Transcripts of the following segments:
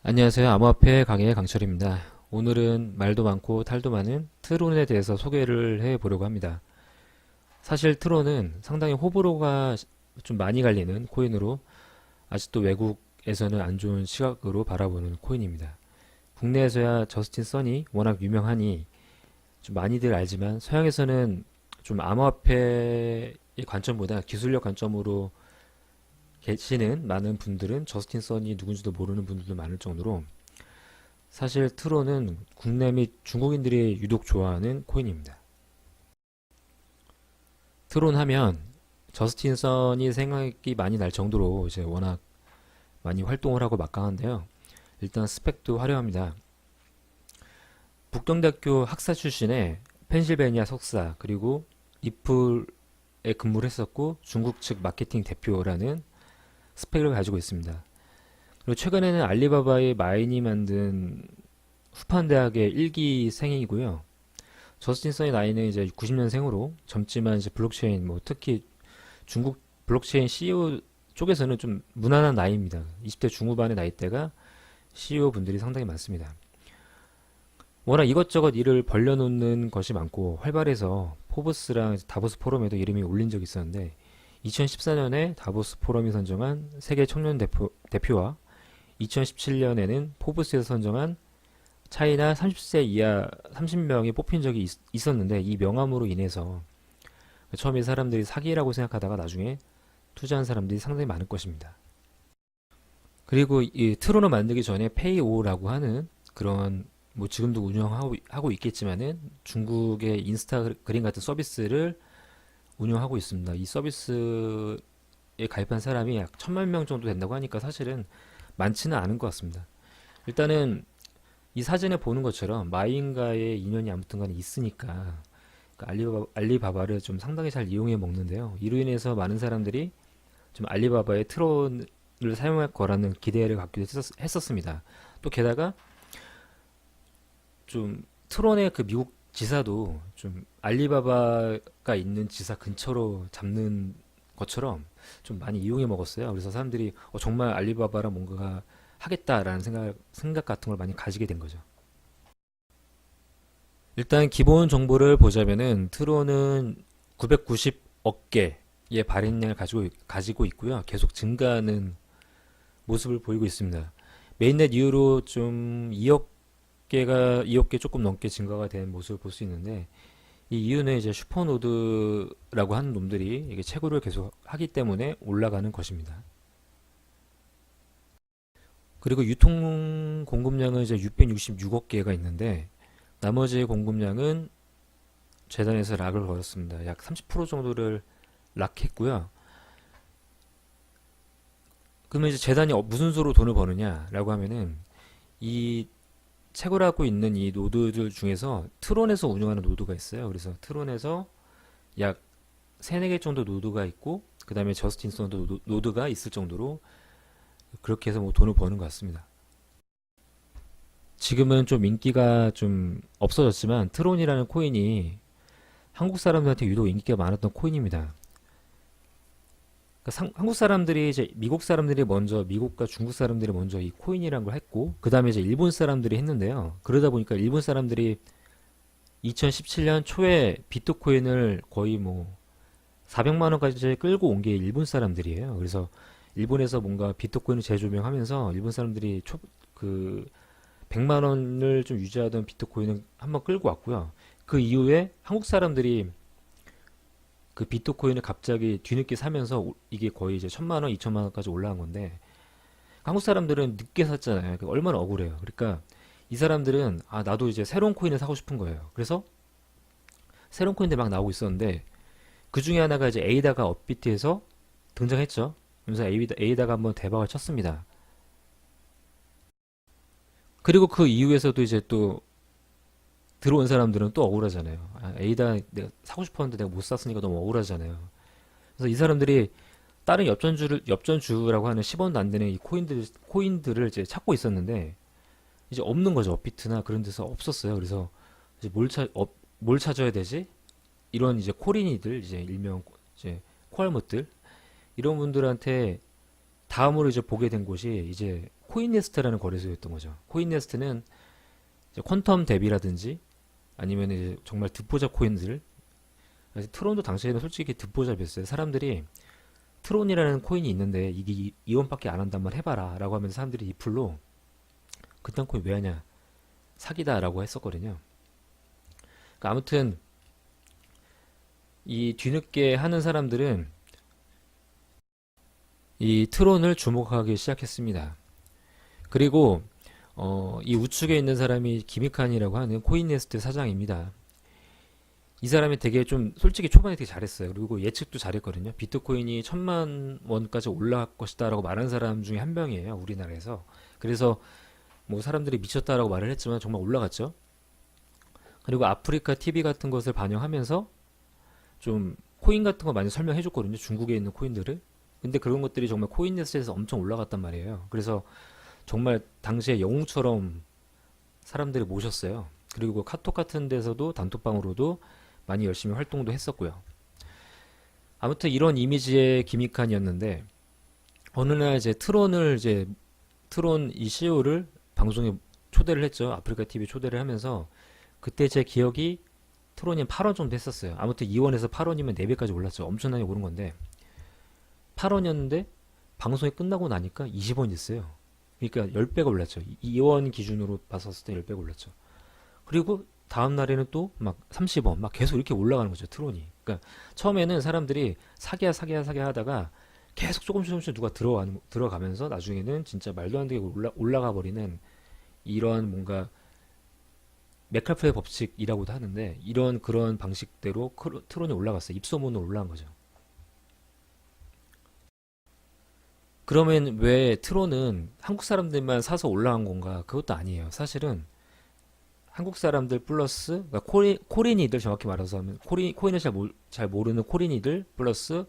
안녕하세요. 암호화폐 강의 강철입니다. 오늘은 말도 많고 탈도 많은 트론에 대해서 소개를 해보려고 합니다. 사실 트론은 상당히 호불호가 좀 많이 갈리는 코인으로 아직도 외국에서는 안 좋은 시각으로 바라보는 코인입니다. 국내에서야 저스틴 선이 워낙 유명하니 좀 많이들 알지만 서양에서는 좀 암호화폐의 관점보다 기술력 관점으로 계시는 많은 분들은 저스틴 선이 누군지도 모르는 분들도 많을 정도로 사실 트론은 국내 및 중국인들이 유독 좋아하는 코인입니다. 트론 하면 저스틴 선이 생각이 많이 날 정도로 이제 워낙 많이 활동을 하고 막강한데요. 일단 스펙도 화려합니다. 북경대학교 학사 출신의 펜실베니아 석사 그리고 리플에 근무를 했었고 중국 측 마케팅 대표라는 스펙을 가지고 있습니다. 그리고 최근에는 알리바바의 마인이 만든 후판대학의 1기생이고요. 저스틴 선의 나이는 이제 90년생으로 젊지만 이제 블록체인 특히 중국 블록체인 CEO 쪽에서는 좀 무난한 나이입니다. 20대 중후반의 나이대가 CEO 분들이 상당히 많습니다. 워낙 이것저것 일을 벌려놓는 것이 많고 활발해서 포브스랑 다보스 포럼에도 이름이 올린 적이 있었는데 2014년에 다보스 포럼이 선정한 세계 청년 대표와 2017년에는 포브스에서 선정한 차이나 30세 이하 30명이 뽑힌 적이 있었는데 이 명함으로 인해서 처음에 사람들이 사기라고 생각하다가 나중에 투자한 사람들이 상당히 많을 것입니다. 그리고 이 트론을 만들기 전에 페이오라고 하는 그런 지금도 운영하고 있겠지만은 중국의 인스타그램 같은 서비스를 운영하고 있습니다. 이 서비스에 가입한 사람이 약 1000만 명 정도 된다고 하니까 사실은 많지는 않은 것 같습니다. 일단은 이 사진에 보는 것처럼 마인과의 인연이 아무튼간에 있으니까 알리바바를 좀 상당히 잘 이용해 먹는데요. 이로 인해서 많은 사람들이 좀 알리바바의 트론을 사용할 거라는 기대를 갖기도 했었습니다. 또 게다가 좀 트론의 그 미국 지사도 좀 알리바바가 있는 지사 근처로 잡는 것처럼 좀 많이 이용해 먹었어요. 그래서 사람들이 정말 알리바바랑 뭔가 하겠다라는 생각 같은 걸 많이 가지게 된 거죠. 일단 기본 정보를 보자면은 트론은 990억 개의 발행량을 가지고 있고요. 계속 증가하는 모습을 보이고 있습니다. 메인넷 이후로 좀 2억 개 조금 넘게 증가가 된 모습을 볼 수 있는데 이 이유는 이제 슈퍼노드라고 하는 놈들이 이게 채굴을 계속 하기 때문에 올라가는 것입니다. 그리고 유통 공급량은 이제 666억 개가 있는데 나머지 공급량은 재단에서 락을 걸었습니다. 약 30% 정도를 락했고요. 그러면 이제 재단이 무슨 수로 돈을 버느냐라고 하면은 이 채굴하고 있는 이 노드들 중에서 트론에서 운영하는 노드가 있어요. 그래서 트론에서 약 3, 4개 정도 노드가 있고 그 다음에 저스틴 선도 노드가 있을 정도로 그렇게 해서 돈을 버는 것 같습니다. 지금은 좀 인기가 좀 없어졌지만 트론이라는 코인이 한국 사람들한테 유독 인기가 많았던 코인입니다. 그러니까 한국 사람들이 이제 미국과 중국 사람들이 먼저 이 코인이라는 걸 했고 그 다음에 이제 일본 사람들이 했는데요. 그러다 보니까 일본 사람들이 2017년 초에 비트코인을 거의 400만 원까지 끌고 온 게 일본 사람들이에요. 그래서 일본에서 뭔가 비트코인을 재조명하면서 일본 사람들이 그 100만 원을 좀 유지하던 비트코인을 한번 끌고 왔고요. 그 이후에 한국 사람들이 그 비트코인을 갑자기 뒤늦게 사면서 이게 거의 이제 1000만 원, 2000만 원까지 올라간 건데 한국 사람들은 늦게 샀잖아요. 얼마나 억울해요. 그러니까 이 사람들은 나도 이제 새로운 코인을 사고 싶은 거예요. 그래서 새로운 코인들 막 나오고 있었는데 그 중에 하나가 이제 에이다가 업비트에서 등장했죠. 그래서 에이다가 한번 대박을 쳤습니다. 그리고 그 이후에서도 이제 또 들어온 사람들은 또 억울하잖아요. 에이다 내가 사고 싶었는데 내가 못 샀으니까 너무 억울하잖아요. 그래서 이 사람들이 다른 엽전주라고 하는 10원도 안 되는 이 코인들을 이제 찾고 있었는데 이제 없는 거죠. 업비트나 그런 데서 없었어요. 그래서 이제 뭘 찾아야 되지? 이런 이제 코린이들, 이제 일명 이제 코알못들 이런 분들한테 다음으로 이제 보게 된 곳이 이제 코인네스트라는 거래소였던 거죠. 코인네스트는 이제 퀀텀 대비라든지 아니면 이제 정말 듣보잡 코인들. 트론도 당시에는 솔직히 듣보잡이었어요. 사람들이 트론이라는 코인이 있는데 이게 이원밖에 안 한단 말 해봐라 라고 하면서 사람들이 이 풀로 그딴 코인 왜 하냐, 사기다 라고 했었거든요. 그러니까 아무튼 이 뒤늦게 하는 사람들은 이 트론을 주목하기 시작했습니다. 그리고 이 우측에 있는 사람이 기미칸이라고 하는 코인네스트 사장입니다. 이 사람이 되게 좀 솔직히 초반에 되게 잘했어요. 그리고 예측도 잘했거든요. 비트코인이 1,000만 원까지 올라갈 것이다 라고 말한 사람 중에 한 명이에요, 우리나라에서. 그래서 뭐 사람들이 미쳤다라고 말을 했지만 정말 올라갔죠. 그리고 아프리카 TV 같은 것을 반영하면서 좀 코인 같은 거 많이 설명해 줬거든요, 중국에 있는 코인들을. 근데 그런 것들이 정말 코인네스에서 엄청 올라갔단 말이에요. 그래서 정말 당시에 영웅처럼 사람들이 모셨어요. 그리고 카톡 같은 데서도 단톡방으로도 많이 열심히 활동도 했었고요. 아무튼 이런 이미지의 기미칸이었는데 어느 날 이제 트론 이 CEO를 방송에 초대를 했죠. 아프리카 TV 초대를 하면서 그때 제 기억이 트론이 8원 정도 했었어요. 아무튼 2원에서 8원이면 4배까지 올랐죠. 엄청나게 오른 건데 8원이었는데 방송이 끝나고 나니까 20원이 됐어요. 그러니까 10배가 올랐죠. 2원 기준으로 봤었을 때 10배가 올랐죠. 그리고 다음 날에는 또 막 30원 막 계속 이렇게 올라가는 거죠, 트론이. 그러니까 처음에는 사람들이 사기야 하다가 계속 조금씩 누가 들어가면서 나중에는 진짜 말도 안 되게 올라가 버리는 이런 뭔가 맥칼프의 법칙이라고도 하는데 이런 그런 방식대로 트론이 올라갔어요. 입소문으로 올라간 거죠. 그러면 왜 트론은 한국 사람들만 사서 올라간 건가? 그것도 아니에요. 사실은 한국 사람들 플러스 그러니까 코린이들, 정확히 말해서 하면 코인을 잘 모르는 코린이들 플러스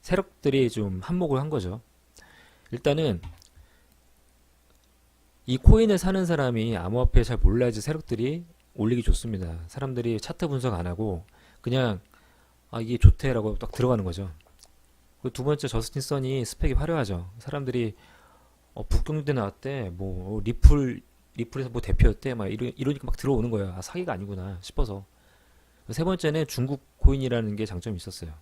세력들이 좀 한몫을 한 거죠. 일단은 이 코인을 사는 사람이 암호화폐 잘 몰라야지 세력들이 올리기 좋습니다. 사람들이 차트 분석 안 하고 그냥 아 이게 좋대라고 딱 들어가는 거죠. 그리고 두 번째, 저스틴 선이 스펙이 화려하죠. 사람들이 북경유대 나왔대, 뭐 리플에서 뭐 대표였대, 막 이러니까 막 들어오는 거야. 아, 사기가 아니구나 싶어서. 세 번째는 중국 코인이라는 게 장점이 있었어요.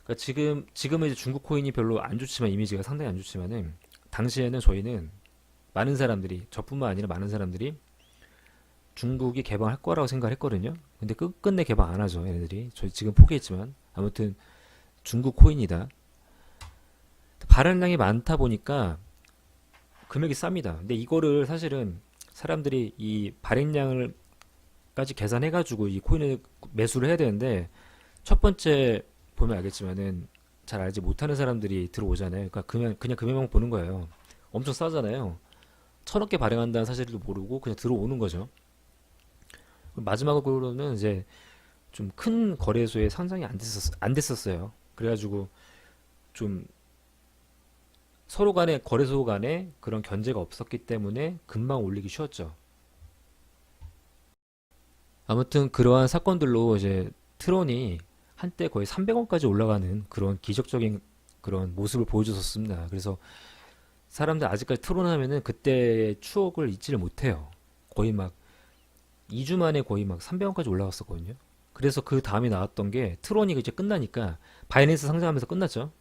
그러니까 지금은 이제 중국 코인이 별로 안 좋지만, 이미지가 상당히 안 좋지만은 당시에는 저희는 많은 사람들이, 저뿐만 아니라 많은 사람들이 중국이 개방할 거라고 생각을 했거든요. 근데 끝내 개방 안 하죠, 얘네들이. 저희 지금 포기했지만 아무튼 중국 코인이다. 발행량이 많다 보니까 금액이 쌉니다. 근데 이거를 사실은 사람들이 이 발행량을 까지 계산해가지고 이 코인을 매수를 해야 되는데 첫 번째 보면 알겠지만은 잘 알지 못하는 사람들이 들어오잖아요. 그러니까 그냥 금액만 보는 거예요. 엄청 싸잖아요. 1,000억 개 발행한다는 사실도 모르고 그냥 들어오는 거죠. 마지막으로는 이제 좀 큰 거래소에 상장이 안 됐었어요. 그래가지고 좀 서로 간에, 거래소 간에 그런 견제가 없었기 때문에 금방 올리기 쉬웠죠. 아무튼 그러한 사건들로 이제 트론이 한때 거의 300원까지 올라가는 그런 기적적인 그런 모습을 보여줬었습니다. 그래서 사람들 아직까지 트론 하면은 그때 추억을 잊지를 못해요. 거의 막 2주 만에 거의 막 300원까지 올라갔었거든요. 그래서 그 다음에 나왔던 게 트론이 이제 끝나니까 바이낸스 상장하면서 끝났죠.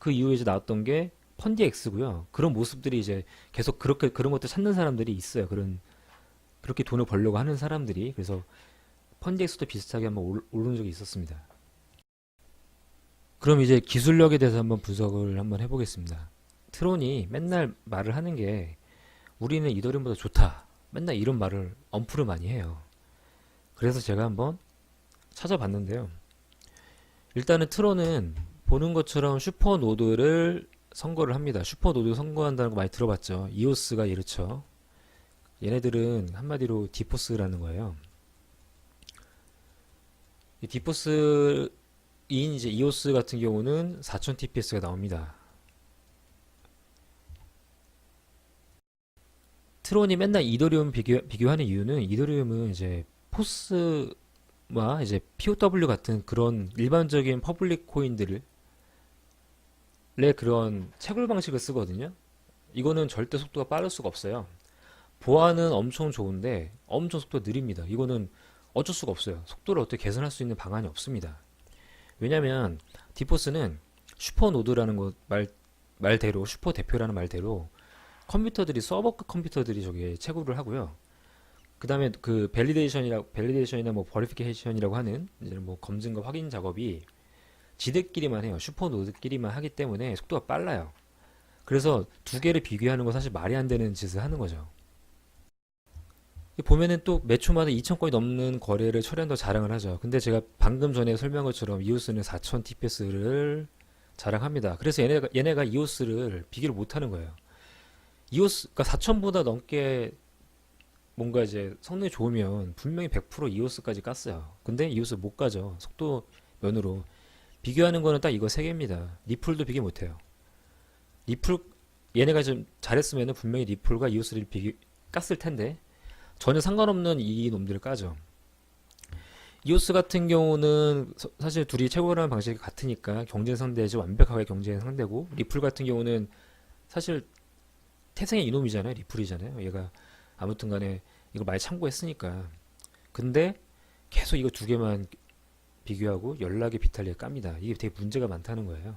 그 이후에 이제 나왔던 게 펀디엑스고요. 그런 모습들이 이제 계속 그렇게 그런 것들 찾는 사람들이 있어요. 그렇게 돈을 벌려고 하는 사람들이. 그래서 펀디엑스도 비슷하게 한번 오른 적이 있었습니다. 그럼 이제 기술력에 대해서 한번 분석을 한번 해보겠습니다. 트론이 맨날 말을 하는 게 우리는 이더리움보다 좋다, 맨날 이런 말을 엄프를 많이 해요. 그래서 제가 한번 찾아봤는데요. 일단은 트론은 보는 것처럼 슈퍼노드를 선거를 합니다. 슈퍼노드 선거한다는 거 많이 들어봤죠. 이오스가 이렇죠. 얘네들은 한마디로 디포스라는 거예요. 이 디포스인 이제 이오스 같은 경우는 4000 TPS가 나옵니다. 트론이 맨날 이더리움 비교하는 이유는 이더리움은 이제 포스와 이제 POW 같은 그런 일반적인 퍼블릭 코인들의 그런 채굴 방식을 쓰거든요. 이거는 절대 속도가 빠를 수가 없어요. 보안은 엄청 좋은데 엄청 속도가 느립니다. 이거는 어쩔 수가 없어요. 속도를 어떻게 개선할 수 있는 방안이 없습니다. 왜냐면 디포스는 슈퍼노드라는 거 말대로 슈퍼 대표라는 말대로 컴퓨터들이 서버급 컴퓨터들이 저게 채굴을 하고요. 그 다음에 그 밸리데이션이나 뭐 버리피케이션이라고 하는 이제 뭐 검증과 확인 작업이 지들끼리만 해요. 슈퍼노드끼리만 하기 때문에 속도가 빨라요. 그래서 두 개를 비교하는 건 사실 말이 안 되는 짓을 하는 거죠. 보면은 또 매 초마다 2,000건이 넘는 거래를 처리한다고 자랑을 하죠. 근데 제가 방금 전에 설명한 것처럼 이오스는 4,000 TPS를 자랑합니다. 그래서 얘네가 이오스를 비교를 못 하는 거예요. 이오스, 그러니까 4,000보다 넘게 뭔가 이제 성능이 좋으면 분명히 100% 이오스까지 깠어요. 근데 이오스 못 가죠. 속도 면으로. 비교하는 거는 딱 이거 세 개입니다. 리플도 비교 못 해요. 리플, 얘네가 좀 잘했으면 분명히 리플과 이오스를 깠을 텐데, 전혀 상관없는 이 놈들을 까죠. 이오스 같은 경우는 사실 둘이 최고라는 방식이 같으니까 경쟁 상대죠. 완벽하게 경쟁 상대고, 리플 같은 경우는 사실 태생의 이놈이잖아요. 리플이잖아요. 얘가 아무튼 간에 이걸 많이 참고했으니까. 근데 계속 이거 두 개만 비교하고 연락의 비탈리에 깝니다. 이게 되게 문제가 많다는 거예요.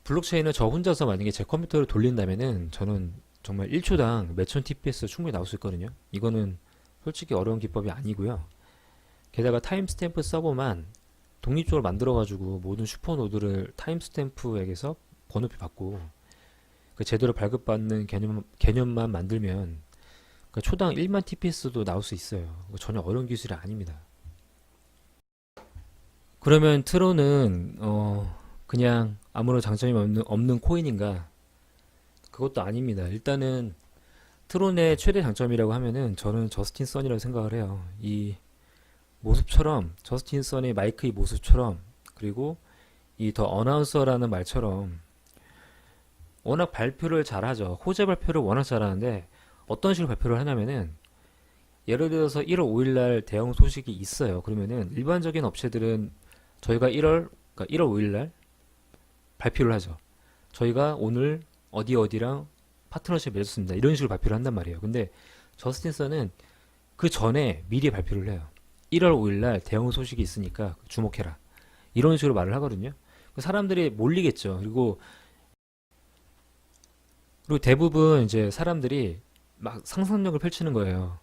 블록체인을 저 혼자서 만약에 제 컴퓨터를 돌린다면은 저는 정말 1초당 몇천 TPS 충분히 나올 수 있거든요. 이거는 솔직히 어려운 기법이 아니고요. 게다가 타임스탬프 서버만 독립적으로 만들어가지고 모든 슈퍼노드를 타임스탬프에게서 번호표 받고 그 제대로 발급받는 개념만 만들면 그 초당 1만 TPS도 나올 수 있어요. 전혀 어려운 기술이 아닙니다. 그러면 트론은 그냥 아무런 장점이 없는 코인인가? 그것도 아닙니다. 일단은 트론의 최대 장점이라고 하면은 저는 저스틴 선이라고 생각을 해요. 이 모습처럼 저스틴 선의 마이크의 모습처럼 그리고 이 더 어나운서라는 말처럼 워낙 발표를 잘하죠. 호재 발표를 워낙 잘하는데 어떤 식으로 발표를 하냐면은 예를 들어서 1월 5일 날 대형 소식이 있어요. 그러면은 일반적인 업체들은 저희가 1월 5일 날 발표를 하죠. 저희가 오늘 어디랑 파트너십 맺었습니다. 이런 식으로 발표를 한단 말이에요. 근데 저스틴 선은 그 전에 미리 발표를 해요. 1월 5일 날 대형 소식이 있으니까 주목해라. 이런 식으로 말을 하거든요. 사람들이 몰리겠죠. 그리고 대부분 이제 사람들이 막 상상력을 펼치는 거예요.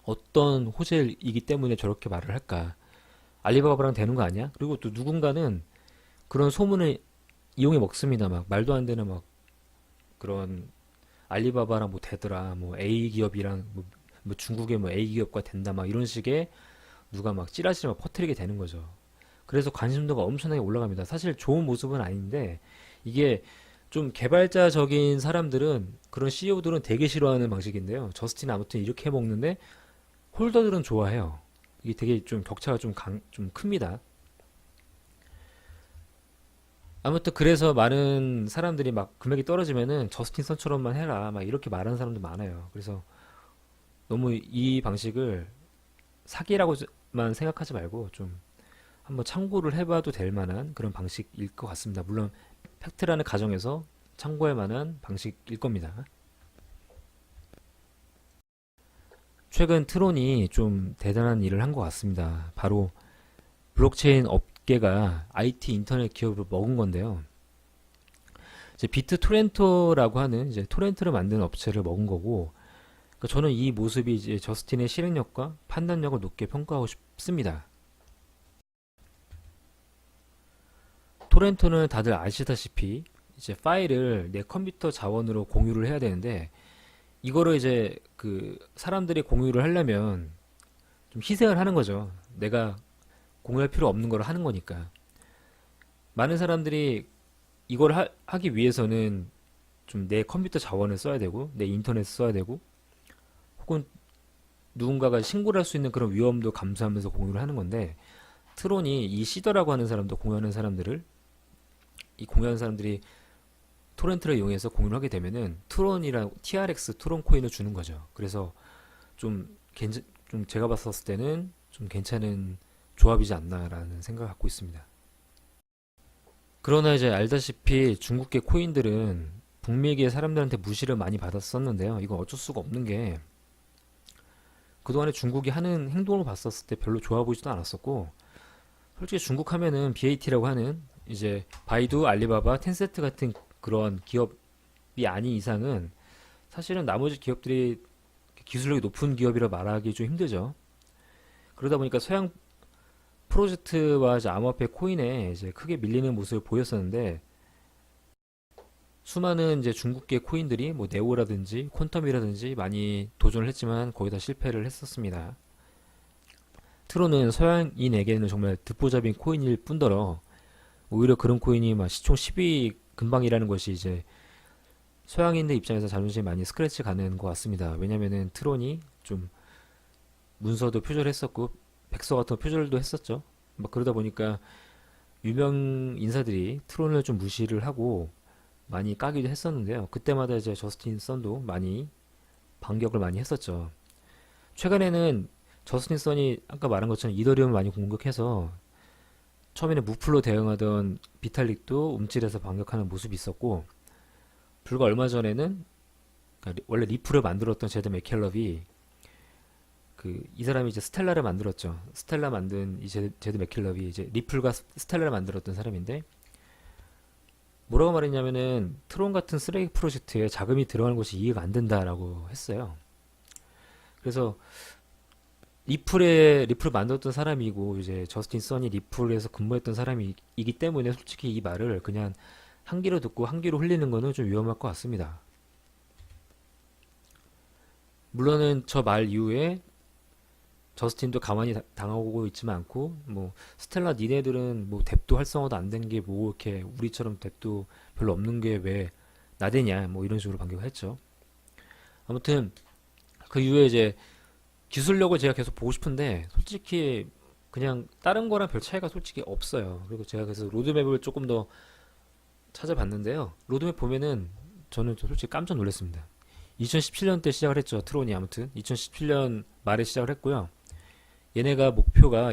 어떤 호재이기 때문에 저렇게 말을 할까? 알리바바랑 되는 거 아니야? 그리고 또 누군가는 그런 소문을 이용해 먹습니다. 막 말도 안 되는 막 그런 알리바바랑 뭐 되더라. 뭐 A 기업이랑 뭐 중국의 뭐 A 기업과 된다. 막 이런 식의 누가 막 찌라시를 막 퍼뜨리게 되는 거죠. 그래서 관심도가 엄청나게 올라갑니다. 사실 좋은 모습은 아닌데 이게 좀 개발자적인 사람들은 그런 CEO들은 되게 싫어하는 방식인데요. 저스틴은 아무튼 이렇게 해 먹는데 홀더들은 좋아해요. 이게 되게 좀 격차가 좀 큽니다. 아무튼 그래서 많은 사람들이 막 금액이 떨어지면은 저스틴 선처럼만 해라 막 이렇게 말하는 사람도 많아요. 그래서 너무 이 방식을 사기라고만 생각하지 말고 좀 한번 참고를 해봐도 될 만한 그런 방식일 것 같습니다. 물론 팩트라는 가정에서 참고할 만한 방식일 겁니다. 최근 트론이 좀 대단한 일을 한 것 같습니다. 바로 블록체인 업계가 IT 인터넷 기업을 먹은 건데요. 이제 비트 토렌토라고 하는 이제 토렌트를 만드는 업체를 먹은 거고, 그러니까 저는 이 모습이 이제 저스틴의 실행력과 판단력을 높게 평가하고 싶습니다. 토렌토는 다들 아시다시피 이제 파일을 내 컴퓨터 자원으로 공유를 해야 되는데 이거를 이제 그 사람들이 공유를 하려면 좀 희생을 하는 거죠. 내가 공유할 필요 없는 걸 하는 거니까. 많은 사람들이 이걸 하기 위해서는 좀 내 컴퓨터 자원을 써야 되고 내 인터넷 써야 되고 혹은 누군가가 신고를 할 수 있는 그런 위험도 감수하면서 공유를 하는 건데 트론이 이 시더라고 하는 사람도 공유하는 사람들을 이 공유하는 사람들이 토렌트를 이용해서 공유를 하게 되면은 트론이랑 TRX 트론 코인을 주는 거죠. 그래서 좀, 좀 제가 봤었을 때는 좀 괜찮은 조합이지 않나라는 생각을 갖고 있습니다. 그러나 이제 알다시피 중국계 코인들은 북미계 사람들한테 무시를 많이 받았었는데요. 이건 어쩔 수가 없는 게 그동안에 중국이 하는 행동을 봤었을 때 별로 좋아 보이지도 않았었고, 솔직히 중국 하면은 BAT라고 하는 이제 바이두, 알리바바, 텐센트 같은 그런 기업이 아닌 이상은 사실은 나머지 기업들이 기술력이 높은 기업이라 말하기 좀 힘들죠. 그러다 보니까 서양 프로젝트와 이제 암호화폐 코인에 이제 크게 밀리는 모습을 보였었는데, 수많은 이제 중국계 코인들이 뭐 네오라든지 퀀텀이라든지 많이 도전을 했지만 거의 다 실패를 했었습니다. 트론은 서양인에게는 정말 듣보잡인 코인일 뿐더러 오히려 그런 코인이 막 시총 10위 근방이라는 것이 이제 서양인들 입장에서 자존심이 많이 스크래치 가는 것 같습니다. 왜냐면은 트론이 좀 문서도 표절했었고 백서 같은 거 표절도 했었죠. 막 그러다 보니까 유명 인사들이 트론을 좀 무시를 하고 많이 까기도 했었는데요. 그때마다 이제 저스틴 선도 많이 반격을 많이 했었죠. 최근에는 저스틴 선이 아까 말한 것처럼 이더리움을 많이 공격해서 처음에는 무플로 대응하던 비탈릭도 움찔해서 반격하는 모습이 있었고, 불과 얼마 전에는 그러니까 원래 리플을 만들었던 제드 맥켈럽이 이 사람이 이제 스텔라를 만들었죠. 스텔라 만든 이 제드 맥켈럽이 이제 리플과 스텔라를 만들었던 사람인데, 뭐라고 말했냐면은 트론 같은 쓰레기 프로젝트에 자금이 들어가는 것이 이해가 안 된다라고 했어요. 그래서 리플을 만들었던 사람이고 이제 저스틴 선이 리플에서 근무했던 사람이기 때문에 솔직히 이 말을 그냥 한 귀로 듣고 한 귀로 흘리는 거는 좀 위험할 것 같습니다. 물론은 저 말 이후에 저스틴도 가만히 당하고 있지만 않고, 뭐 스텔라 니네들은 뭐 뎁도 활성화도 안 된 게 뭐 이렇게 우리처럼 뎁도 별로 없는 게 왜 나대냐 뭐 이런 식으로 반격을 했죠. 아무튼 그 이후에 이제 기술력을 제가 계속 보고 싶은데 솔직히 그냥 다른 거랑 별 차이가 솔직히 없어요. 그리고 제가 그래서 로드맵을 조금 더 찾아봤는데요. 로드맵 보면은 저는 좀 솔직히 깜짝 놀랐습니다. 2017년 때 시작을 했죠. 트론이 아무튼 2017년 말에 시작을 했고요. 얘네가 목표가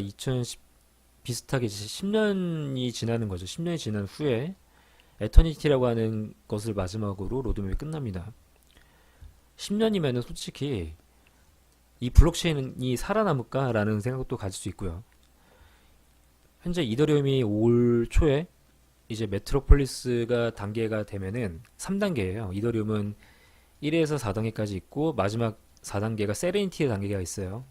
비슷하게 10년이 지나는 거죠. 10년이 지난 후에 에터니티라고 하는 것을 마지막으로 로드맵이 끝납니다. 10년이면은 솔직히 이 블록체인이 살아남을까라는 생각도 가질 수 있고요. 현재 이더리움이 올 초에 이제 메트로폴리스가 단계가 되면은 3단계예요. 이더리움은 1에서 4단계까지 있고 마지막 4단계가 세레니티의 단계가 있어요.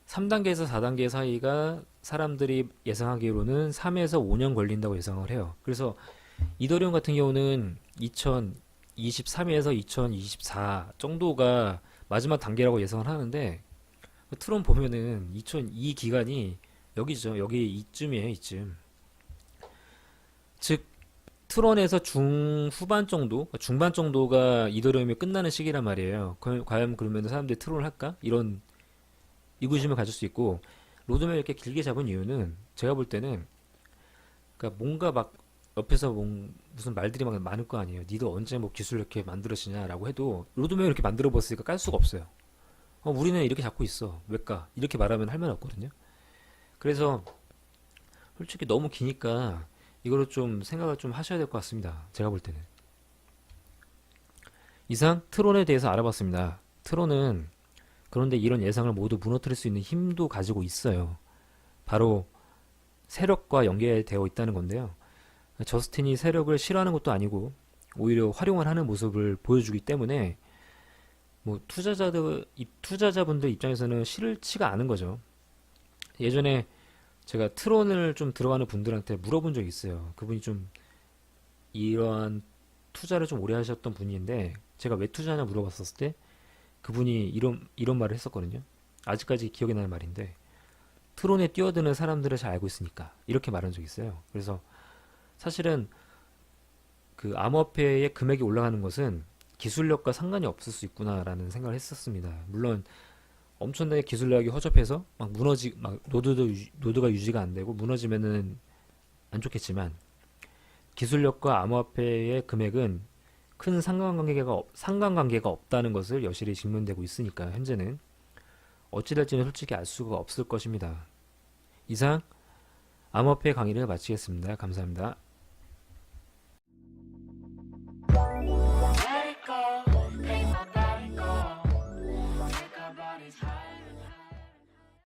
3단계에서 4단계 사이가 사람들이 예상하기로는 3에서 5년 걸린다고 예상을 해요. 그래서 이더리움 같은 경우는 2023에서 2024 정도가 마지막 단계라고 예상을 하는데, 트론 보면은 2002 기간이 여기죠. 여기 이쯤이에요, 이쯤. 즉 트론에서 중후반 정도, 그러니까 중반 정도가 이더리움이 끝나는 시기란 말이에요. 과연 그러면 사람들이 트론을 할까? 이런 의구심을 가질 수 있고, 로드맵을 이렇게 길게 잡은 이유는 제가 볼 때는 그러니까 뭔가 막 옆에서 무슨 말들이 막 많을 거 아니에요. 니도 언제 뭐 기술 이렇게 만들어지냐라고 해도 로드맵을 이렇게 만들어 봤으니까 깔 수가 없어요. 우리는 이렇게 잡고 있어. 왜 까? 이렇게 말하면 할 말 없거든요. 그래서 솔직히 너무 기니까 이거를 좀 생각을 좀 하셔야 될 것 같습니다. 제가 볼 때는. 이상 트론에 대해서 알아봤습니다. 트론은 그런데 이런 예상을 모두 무너뜨릴 수 있는 힘도 가지고 있어요. 바로 세력과 연계되어 있다는 건데요. 저스틴이 세력을 싫어하는 것도 아니고 오히려 활용을 하는 모습을 보여주기 때문에 뭐 투자자분들 입장에서는 싫지가 않은 거죠. 예전에 제가 트론을 좀 들어가는 분들한테 물어본 적이 있어요. 그분이 좀 이러한 투자를 좀 오래 하셨던 분인데 제가 왜 투자하냐 물어봤었을 때 그분이 이런 말을 했었거든요. 아직까지 기억이 나는 말인데, 트론에 뛰어드는 사람들을 잘 알고 있으니까 이렇게 말한 적이 있어요. 그래서 사실은 그 암호화폐의 금액이 올라가는 것은 기술력과 상관이 없을 수 있구나라는 생각을 했었습니다. 물론 엄청나게 기술력이 허접해서 막 노드가 유지가 안 되고 무너지면은 안 좋겠지만, 기술력과 암호화폐의 금액은 큰 상관관계가 없다는 것을 여실히 증명되고 있으니까 현재는 어찌 될지는 솔직히 알 수가 없을 것입니다. 이상 암호화폐 강의를 마치겠습니다. 감사합니다.